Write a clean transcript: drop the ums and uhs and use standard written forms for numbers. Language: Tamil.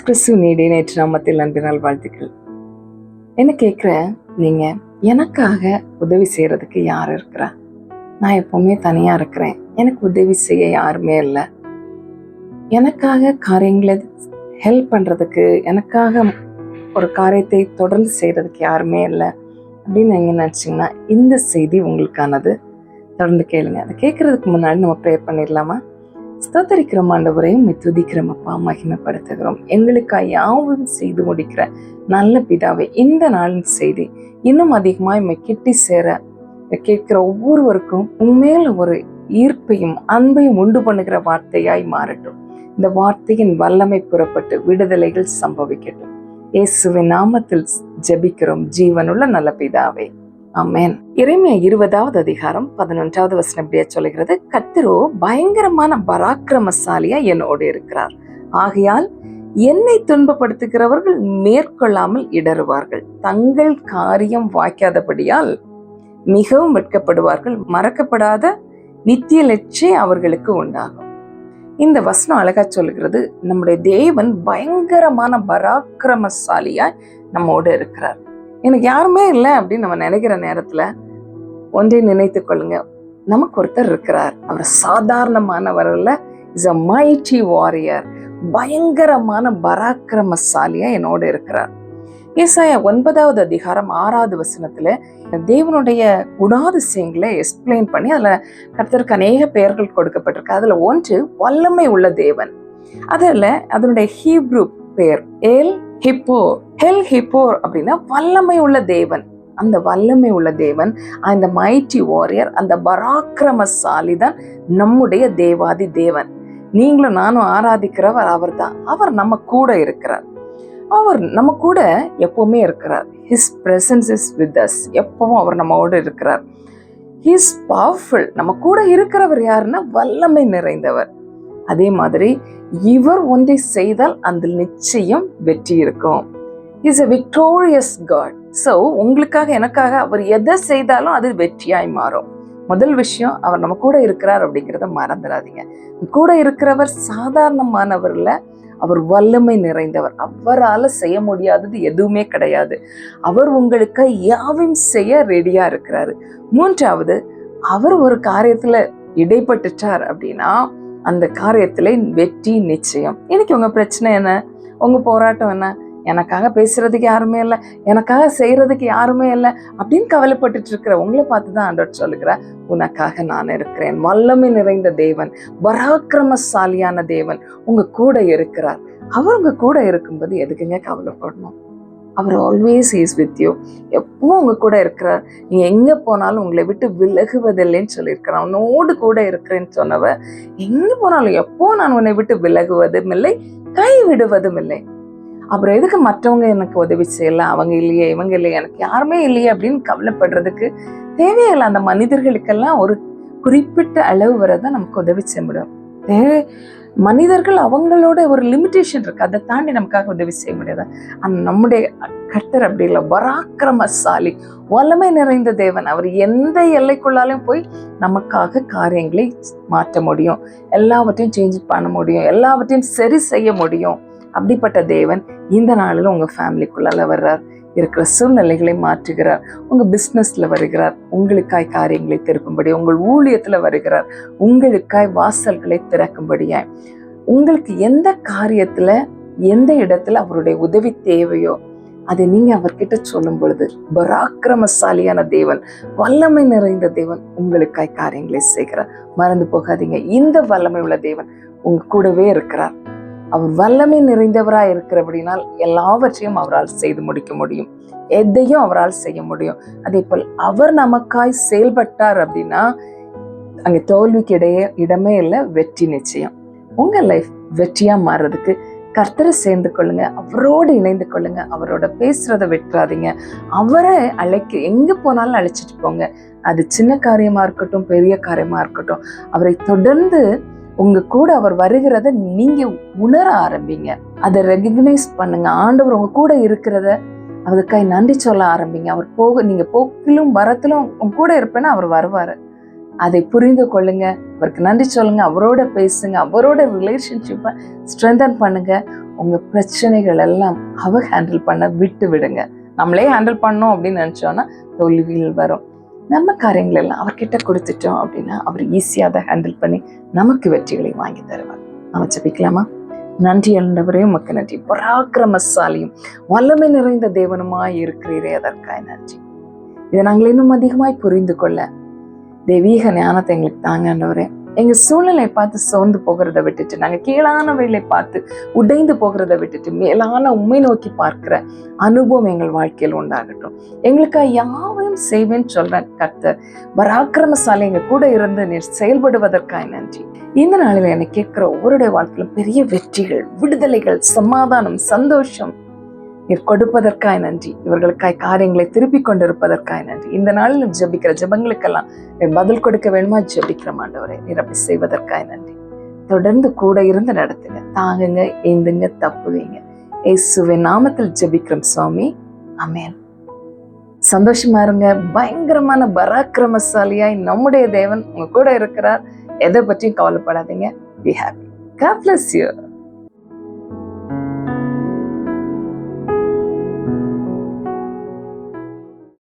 கிறிஸ்து நீடி நேற்று நாமத்தில் அன்பினால் வாழ்த்துக்கள். என்ன கேட்குறேன், நீங்க எனக்காக உதவி செய்யறதுக்கு யார் இருக்கிறா? நான் எப்பவுமே தனியா இருக்கிறேன், எனக்கு உதவி செய்ய யாருமே இல்லை, எனக்காக காரியங்களை ஹெல்ப் பண்றதுக்கு, எனக்காக ஒரு காரியத்தை தொடர்ந்து செய்யறதுக்கு யாருமே இல்லை அப்படின்னு நீங்க நினைச்சீங்கன்னா இந்த செய்தி உங்களுக்கானது. தொடர்ந்து கேளுங்க. அதை கேட்கறதுக்கு முன்னாடி நம்ம ப்ரேயர் பண்ணிடலாமா? ஸ்தோத்தரிக்கிறோம் ஆண்டவரையும் துதிக்கிறோம் அப்பா, மகிமைப்படுத்துகிறோம். எங்களுக்காக யாவும் செய்து முடிக்கிற நல்ல பிதாவே, இந்த நாளின் செய்தி இன்னும் அதிகமாக கிட்டி சேர கேட்கிற ஒவ்வொருவருக்கும் உண்மையில ஒரு ஈர்ப்பையும் அன்பையும் உண்டு பண்ணுகிற வார்த்தையாய் மாறட்டும். இந்த வார்த்தையின் வல்லமை புறப்பட்டு விடுதலைகள் சம்பவிக்கட்டும். இயேசுவின் நாமத்தில் ஜெபிக்கிறோம் ஜீவனுள்ள நல்ல பிதாவே, ஆமென். எரேமியா 20வது அதிகாரம் 11வது வசனம் இப்படியே சொல்லுகிறது, கர்த்தரோ பயங்கரமான பராக்கிரமசாலியா என்னோடு இருக்கிறார், ஆகையால் என்னை துன்பப்படுத்துகிறவர்கள் மேற்கொள்ளாமல் இடறுவார்கள், தங்கள் காரியம் வாய்க்காதபடியால் மிகவும் வெட்கப்படுவார்கள், மறக்கப்படாத நித்திய லட்சியம் அவர்களுக்கு உண்டாகும். இந்த வசனம் அழகா சொல்லுகிறது, நம்முடைய தேவன் பயங்கரமான பராக்கிரமசாலியா நம்மோடு இருக்கிறார். எனக்கு யாருமே இல்லை அப்படின்னு நம்ம நினைக்கிற நேரத்துல ஒன்றை நினைத்து கொள்ளுங்க, நமக்கு ஒருத்தர் இருக்கிறார். அவர் சாதாரணமானவர் இல்ல, இஸ் அ மைட்டி வாரியர், பயங்கரமான பராக்கிரமசாலியா என்னோடு இருக்கிறார். ஏசாயா 9வது அதிகாரம் 6வது வசனத்துல தேவனுடைய குணாதிசயங்களை எக்ஸ்பிளைன் பண்ணி அதுல கர்த்தருக்கு அநேக பெயர்கள் கொடுக்கப்பட்டிருக்கு. அதுல ஒன்று வல்லமை உள்ள தேவன். அதுல அதனுடைய ஹீப்ரு பெயர் எல் ஹிப்போர் அப்படின்னா வல்லமை உள்ள தேவன். அந்த வல்லமை உள்ள தேவன், அந்த மைட்டி வாரியர், அந்த பராக்கிரமசாலி தான் நம்முடைய தேவாதி தேவன். நீங்களும் நானும் ஆராதிக்கிறவர் அவர் தான். அவர் நம்ம கூட இருக்கிறார், அவர் நம்ம கூட எப்பவுமே இருக்கிறார். His presence is with us, எப்பவும் அவர் நம்மோடு இருக்கிறார். ஹிஸ் பவர்ஃபுல், நம்ம கூட இருக்கிறவர் யாருன்னா வல்லமை நிறைந்தவர். அதே மாதிரி இவர் ஒன்றை செய்தால் அந்த நிச்சயம் வெற்றி இருக்கும். Is a victorious God. So உங்களுக்காக எனக்காக அவர் எதை செய்தாலும் அது வெற்றியாய் மாறும். முதல் விஷயம், அவர் நம்ம கூட இருக்கிறார் அப்படிங்கிறத மறந்துடாதீங்க. கூட இருக்கிறவர் சாதாரணமானவர் இல்ல, அவர் வல்லமை நிறைந்தவர். அவரால் செய்ய முடியாதது எதுவுமே கிடையாது. அவர் உங்களுக்கு யாவையும் செய்ய ரெடியா இருக்கிறாரு. மூன்றாவது, அவர் ஒரு காரியத்துல இடைப்பட்டுட்டார் அப்படின்னா அந்த காரியத்துல வெற்றி நிச்சயம். இன்னைக்கு உங்க பிரச்சனை என்ன, உங்க போராட்டம் என்ன? எனக்காக பேசுறதுக்கு யாருமே இல்லை, எனக்காக செய்யறதுக்கு யாருமே இல்லை அப்படின்னு கவலைப்பட்டுட்டு இருக்கிற உங்களை பார்த்துதான் ஆண்டவர் சொல்லுகிற, உனக்காக நான் இருக்கிறேன். வல்லமை நிறைந்த தேவன், பராக்கிரமசாலியான தேவன் உங்க கூட இருக்கிறார். அவர் உங்க கூட இருக்கும்போது எதுக்குங்க கவலைப்படணும்? அவர் ஆல்வேஸ் இஸ் வித் யூ, எப்பவும் உங்க கூட இருக்கிறார். நீங்க எங்க போனாலும் உங்களை விட்டு விலகுவதில்லைன்னு சொல்லியிருக்கிறார். உன்னோடு கூட இருக்கிறேன்னு சொன்னவ, எங்க போனாலும் எப்போ நான் உன்னை விட்டு விலகுவதும் இல்லை, கைவிடுவதும் இல்லை. அப்புறம் எதுக்கு மற்றவங்க எனக்கு உதவி செய்யல, அவங்க இல்லையே, இவங்க இல்லையே, எனக்கு யாருமே இல்லையே அப்படின்னு கவலைப்படுறதுக்கு தேவையில்லை. அந்த மனிதர்களுக்கெல்லாம் ஒரு குறிப்பிட்ட அளவு வரதான் நமக்கு உதவி செய்ய முடியும். மனிதர்கள் அவங்களோட ஒரு லிமிட்டேஷன் இருக்கு, அதை தாண்டி நமக்காக உதவி செய்ய முடியாது. அந்த நம்முடைய கர்த்தர் அப்படி இல்லை, பராக்கிரமசாலி, வல்லமை நிறைந்த தேவன். அவர் எந்த எல்லைக்குள்ளாலையும் போய் நமக்காக காரியங்களை மாற்ற முடியும், எல்லாவற்றையும் சேஞ்ச் பண்ண முடியும், எல்லாவற்றையும் சரி செய்ய முடியும். அப்படிப்பட்ட தேவன் இந்த நாளில் உங்க ஃபேமிலிக்குள்ளால வர்றார், இருக்கிற சூழ்நிலைகளை மாற்றுகிறார், உங்க பிசினஸ்ல வருகிறார், உங்களுக்காய் காரியங்களை திறக்கும்படி, உங்கள் ஊழியத்துல வருகிறார், உங்களுக்காய் வாசல்களை திறக்கும்படியாய். உங்களுக்கு எந்த காரியத்துல எந்த இடத்துல அவருடைய உதவி தேவையோ அதை நீங்க அவர்கிட்ட சொல்லும் பொழுது பராக்கிரமசாலியான தேவன், வல்லமை நிறைந்த தேவன் உங்களுக்காய் காரியங்களை செய்கிறார். மறந்து போகாதீங்க, இந்த வல்லமை உள்ள தேவன் உங்க கூடவே இருக்கிறார். அவர் வல்லமை நிறைந்தவராய் இருக்கிறபடினால் எல்லாவற்றையும் அவரால் செய்து முடிக்க முடியும், எதையும் அவரால் செய்ய முடியும். அதே போல் அவர் நமக்காய் செயல்பட்டார் அப்படின்னா அங்க தோல்விக்கு இடமே இல்லை, வெற்றி நிச்சயம். உங்க லைஃப் வெற்றியா மாறுறதுக்கு கர்த்தரை சேர்ந்து கொள்ளுங்க, அவரோடு இணைந்து கொள்ளுங்க, அவரோட பேசுறதை விட்டுறாதீங்க. அவரை எங்க போனாலும் அழைச்சிட்டு போங்க. அது சின்ன காரியமா இருக்கட்டும், பெரிய காரியமா இருக்கட்டும், அவரை தொடர்ந்து உங்க கூட அவர் வருகிறத நீங்க உணர ஆரம்பிங்க, அதை ரெகக்னைஸ் பண்ணுங்க. ஆண்டவர் உங்க கூட இருக்கிறத அதுக்காய் நன்றி சொல்ல ஆரம்பிங்க. அவர் நீங்க போக்கிலும் வரத்திலும் உங்க கூட இருப்பேன்னா அவர் வருவாரு. அதை புரிந்து கொள்ளுங்க, அவருக்கு நன்றி சொல்லுங்க, அவரோட பேசுங்க, அவரோட ரிலேஷன்ஷிப்பை ஸ்ட்ரென்தன் பண்ணுங்க. உங்க பிரச்சனைகள் எல்லாம் அவர் ஹேண்டில் பண்ண விட்டு விடுங்க. நம்மளே ஹேண்டில் பண்ணோம் அப்படின்னு நினைச்சோம்னா தோல்விகள் வரும். நம்ம காரியங்கள் எல்லாம் அவர்கிட்ட கொடுத்துட்டோம் அப்படின்னா அவர் ஈஸியா அதை ஹேண்டில் பண்ணி நமக்கு வெற்றிகளை வாங்கி தருவார். நம்ம ஜெபிக்கலாமா? நன்றி ஆண்டவரே, உமக்கு நன்றி. பராக்கிரமசாலியும் வல்லமை நிறைந்த தேவனுமாய் இருக்கிறீரே, அதற்காய் நன்றி. இதை நாங்கள் இன்னும் அதிகமாய் புரிந்து கொள்ள தெய்வீக ஞானத்தை எங்களுக்கு தாங்க ஆண்டவரே. எங்க சூழ்நிலை பார்த்து சோர்ந்து போகிறத விட்டுட்டு, நாங்க கீழானவைகளை பார்த்து உடைந்து போகிறத விட்டுட்டு மேலான உண்மை நோக்கி பார்க்கிற அனுபவம் எங்கள் வாழ்க்கையில் உண்டாகட்டும். எங்களுக்காக யாவையும் செய்வேன்னு சொல்ற கர்த்தர் பராக்கிரமசாலி எங்க கூட இருந்து நீர் செயல்படுவதற்காக நன்றி. இந்த நாளில் என்னை கேட்கிற ஒவ்வொருடைய வாழ்க்கையிலும் பெரிய வெற்றிகள், விடுதலைகள், சமாதானம், சந்தோஷம் நீர் கொடுப்பதற்காய் நன்றி. இவர்களுக்காய் காரியங்களை திருப்பி கொண்டிருப்பதற்காய் நன்றி. இந்த நாளில் ஜெபிக்கிற ஜெபங்களுக்கெல்லாம் நீர் பதில் கொடுக்க வேணுமா ஜெபிக்கிற ஆண்டவரே, நீர் அப்படி செய்வதற்காய் நன்றி. தொடர்ந்து கூட இருந்து நடத்துங்க, தாங்குங்க, ஏந்துங்க, தப்புவீங்க. இயேசுவின் நாமத்தில் ஜெபிக்கிறோம் சுவாமி, ஆமென். சந்தோஷமா இருங்க. பயங்கரமான பராக்கிரமசாலியாய் நம்முடைய தேவன் உங்க கூட இருக்கிறார். எதை பற்றியும் கவலைப்படாதீங்க. Be happy. God bless you.